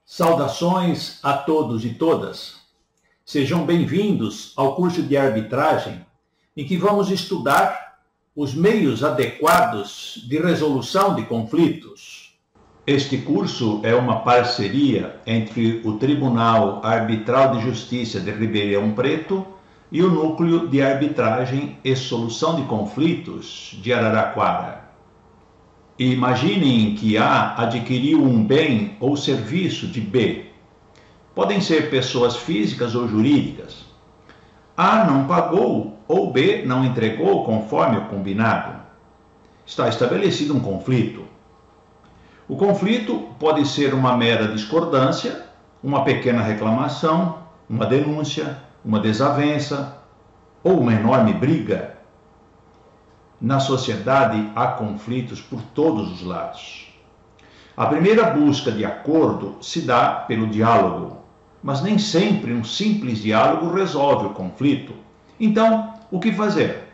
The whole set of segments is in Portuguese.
Saudações a todos e todas. Sejam bem-vindos ao curso de arbitragem, em que vamos estudar os meios adequados de resolução de conflitos. Este curso é uma parceria entre o Tribunal Arbitral de Justiça de Ribeirão Preto e o Núcleo de Arbitragem e Solução de Conflitos de Araraquara. Imaginem que A adquiriu um bem ou serviço de B. Podem ser pessoas físicas ou jurídicas. A não pagou ou B não entregou conforme o combinado. Está estabelecido um conflito. O conflito pode ser uma mera discordância, uma pequena reclamação, uma denúncia, uma desavença ou uma enorme briga. Na sociedade há conflitos por todos os lados. A primeira busca de acordo se dá pelo diálogo, mas nem sempre um simples diálogo resolve o conflito. Então, o que fazer?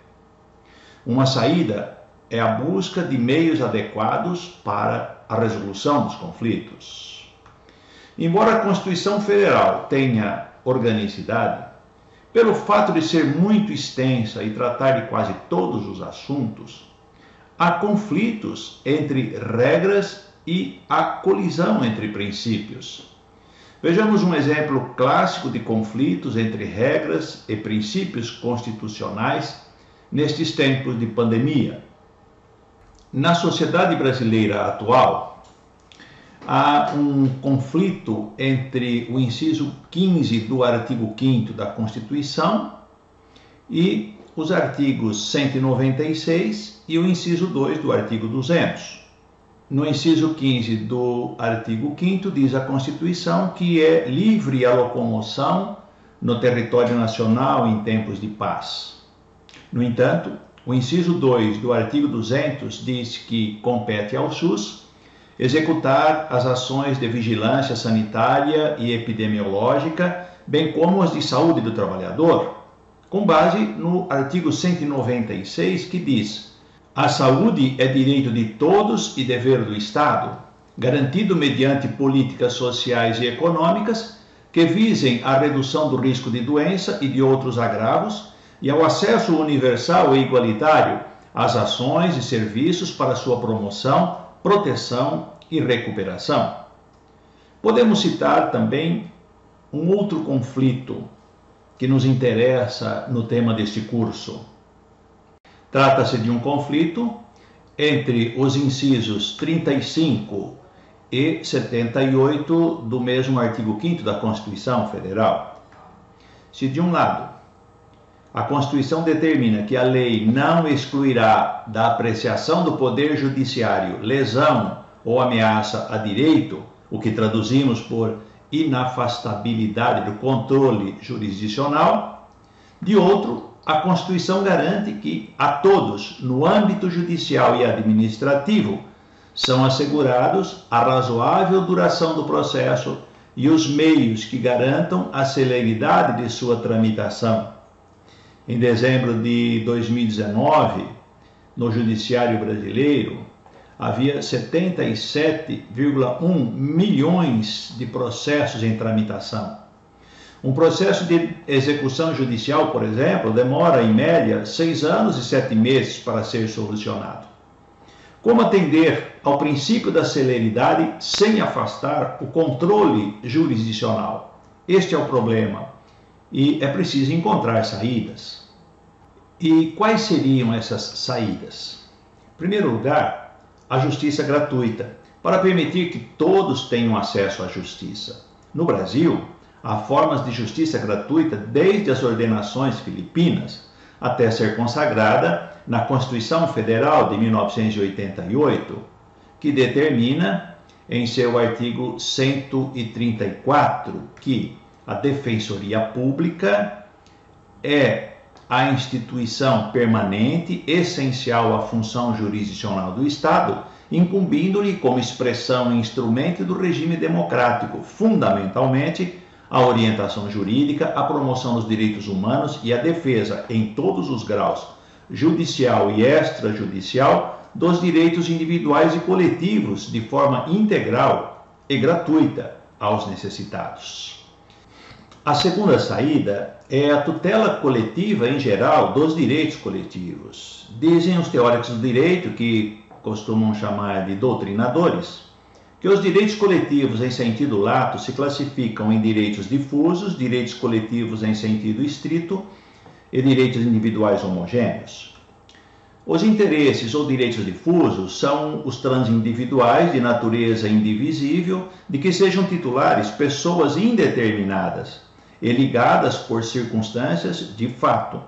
Uma saída é a busca de meios adequados para a resolução dos conflitos. Embora a Constituição Federal tenha organicidade, pelo fato de ser muito extensa e tratar de quase todos os assuntos, há conflitos entre regras e há colisão entre princípios. Vejamos um exemplo clássico de conflitos entre regras e princípios constitucionais nestes tempos de pandemia. Na sociedade brasileira atual, há um conflito entre o inciso 15 do artigo 5º da Constituição e os artigos 196 e o inciso 2 do artigo 200. No inciso 15 do artigo 5º diz a Constituição que é livre a locomoção no território nacional em tempos de paz. No entanto, o inciso 2 do artigo 200 diz que compete ao SUS executar as ações de vigilância sanitária e epidemiológica, bem como as de saúde do trabalhador, com base no artigo 196, que diz: a saúde é direito de todos e dever do Estado, garantido mediante políticas sociais e econômicas que visem à redução do risco de doença e de outros agravos e ao acesso universal e igualitário às ações e serviços para sua promoção, proteção e recuperação. Podemos citar também um outro conflito que nos interessa no tema deste curso. Trata-se de um conflito entre os incisos 35 e 78 do mesmo artigo 5º da Constituição Federal. Se de um lado a Constituição determina que a lei não excluirá da apreciação do Poder Judiciário lesão ou ameaça a direito, o que traduzimos por inafastabilidade do controle jurisdicional, de outro, a Constituição garante que a todos, no âmbito judicial e administrativo, são assegurados a razoável duração do processo e os meios que garantam a celeridade de sua tramitação. Em dezembro de 2019, no Judiciário Brasileiro, havia 77,1 milhões de processos em tramitação. Um processo de execução judicial, por exemplo, demora, em média, 6 anos e 7 meses para ser solucionado. Como atender ao princípio da celeridade sem afastar o controle jurisdicional? Este é o problema. E é preciso encontrar saídas. E quais seriam essas saídas? Em primeiro lugar, a justiça gratuita, para permitir que todos tenham acesso à justiça. No Brasil, há formas de justiça gratuita desde as ordenações filipinas até ser consagrada na Constituição Federal de 1988, que determina em seu artigo 134 que a Defensoria Pública é a instituição permanente, essencial à função jurisdicional do Estado, incumbindo-lhe como expressão e instrumento do regime democrático, fundamentalmente, a orientação jurídica, a promoção dos direitos humanos e a defesa, em todos os graus, judicial e extrajudicial, dos direitos individuais e coletivos, de forma integral e gratuita, aos necessitados. A segunda saída é a tutela coletiva em geral dos direitos coletivos. Dizem os teóricos do direito, que costumam chamar de doutrinadores, que os direitos coletivos em sentido lato se classificam em direitos difusos, direitos coletivos em sentido estrito e direitos individuais homogêneos. Os interesses ou direitos difusos são os transindividuais de natureza indivisível, de que sejam titulares pessoas indeterminadas e ligadas por circunstâncias de fato,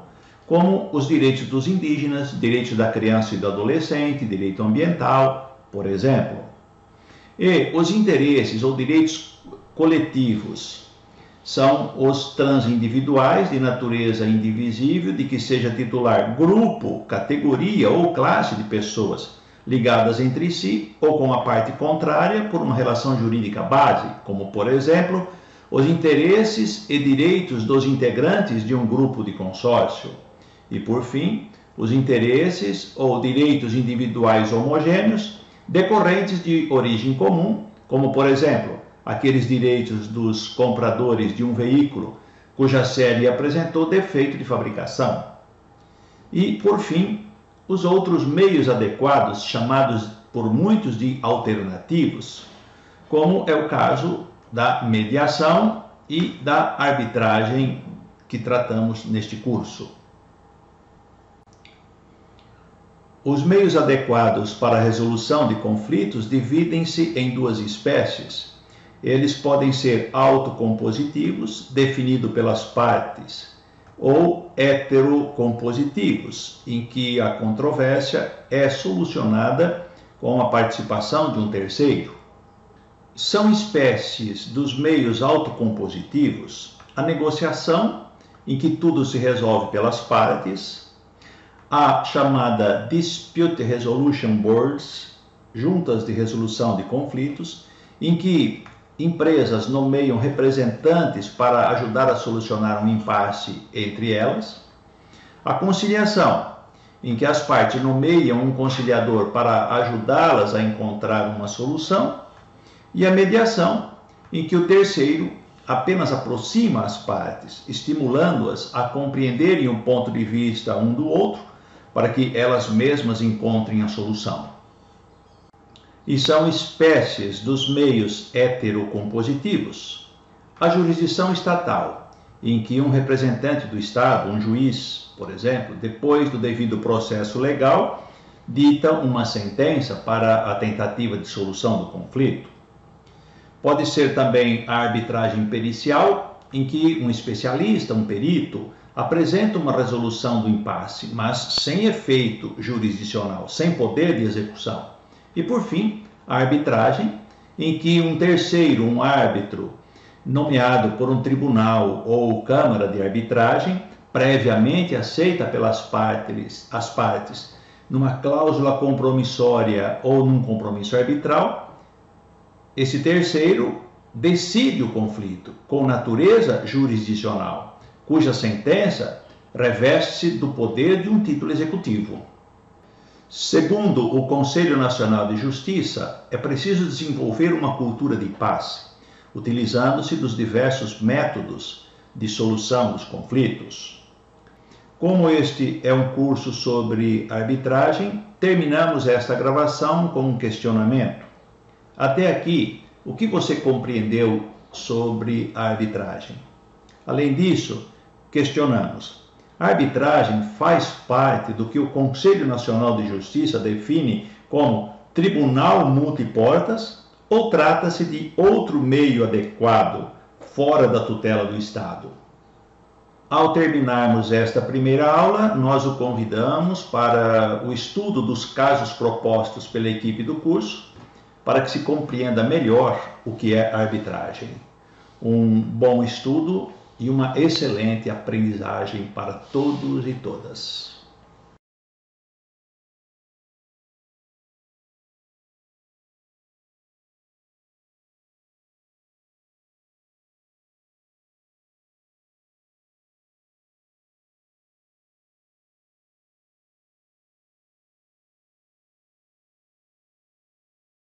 como os direitos dos indígenas, direitos da criança e do adolescente, direito ambiental, por exemplo. E os interesses ou direitos coletivos são os transindividuais de natureza indivisível, de que seja titular grupo, categoria ou classe de pessoas ligadas entre si ou com a parte contrária por uma relação jurídica base, como, por exemplo, os interesses e direitos dos integrantes de um grupo de consórcio. E, por fim, os interesses ou direitos individuais homogêneos decorrentes de origem comum, como, por exemplo, aqueles direitos dos compradores de um veículo cuja série apresentou defeito de fabricação. E, por fim, os outros meios adequados, chamados por muitos de alternativos, como é o caso da mediação e da arbitragem que tratamos neste curso. Os meios adequados para a resolução de conflitos dividem-se em duas espécies. Eles podem ser autocompositivos, definidos pelas partes, ou heterocompositivos, em que a controvérsia é solucionada com a participação de um terceiro. São espécies dos meios autocompositivos a negociação, em que tudo se resolve pelas partes, a chamada Dispute Resolution Boards, juntas de resolução de conflitos, em que empresas nomeiam representantes para ajudar a solucionar um impasse entre elas, a conciliação, em que as partes nomeiam um conciliador para ajudá-las a encontrar uma solução, e a mediação, em que o terceiro apenas aproxima as partes, estimulando-as a compreenderem o ponto de vista um do outro, para que elas mesmas encontrem a solução. E são espécies dos meios heterocompositivos. A jurisdição estatal, em que um representante do Estado, um juiz, por exemplo, depois do devido processo legal, dita uma sentença para a tentativa de solução do conflito. Pode ser também a arbitragem pericial, em que um especialista, um perito, apresenta uma resolução do impasse, mas sem efeito jurisdicional, sem poder de execução. E, por fim, a arbitragem, em que um terceiro, um árbitro, nomeado por um tribunal ou câmara de arbitragem, previamente aceita pelas partes, as partes, numa cláusula compromissória ou num compromisso arbitral, esse terceiro decide o conflito com natureza jurisdicional, cuja sentença reveste-se do poder de um título executivo. Segundo o Conselho Nacional de Justiça, é preciso desenvolver uma cultura de paz, utilizando-se dos diversos métodos de solução dos conflitos. Como este é um curso sobre arbitragem, terminamos esta gravação com um questionamento. Até aqui, o que você compreendeu sobre a arbitragem? Além disso, questionamos: a arbitragem faz parte do que o Conselho Nacional de Justiça define como tribunal multiportas ou trata-se de outro meio adequado, fora da tutela do Estado? Ao terminarmos esta primeira aula, nós o convidamos para o estudo dos casos propostos pela equipe do curso, para que se compreenda melhor o que é arbitragem. Um bom estudo e uma excelente aprendizagem para todos e todas.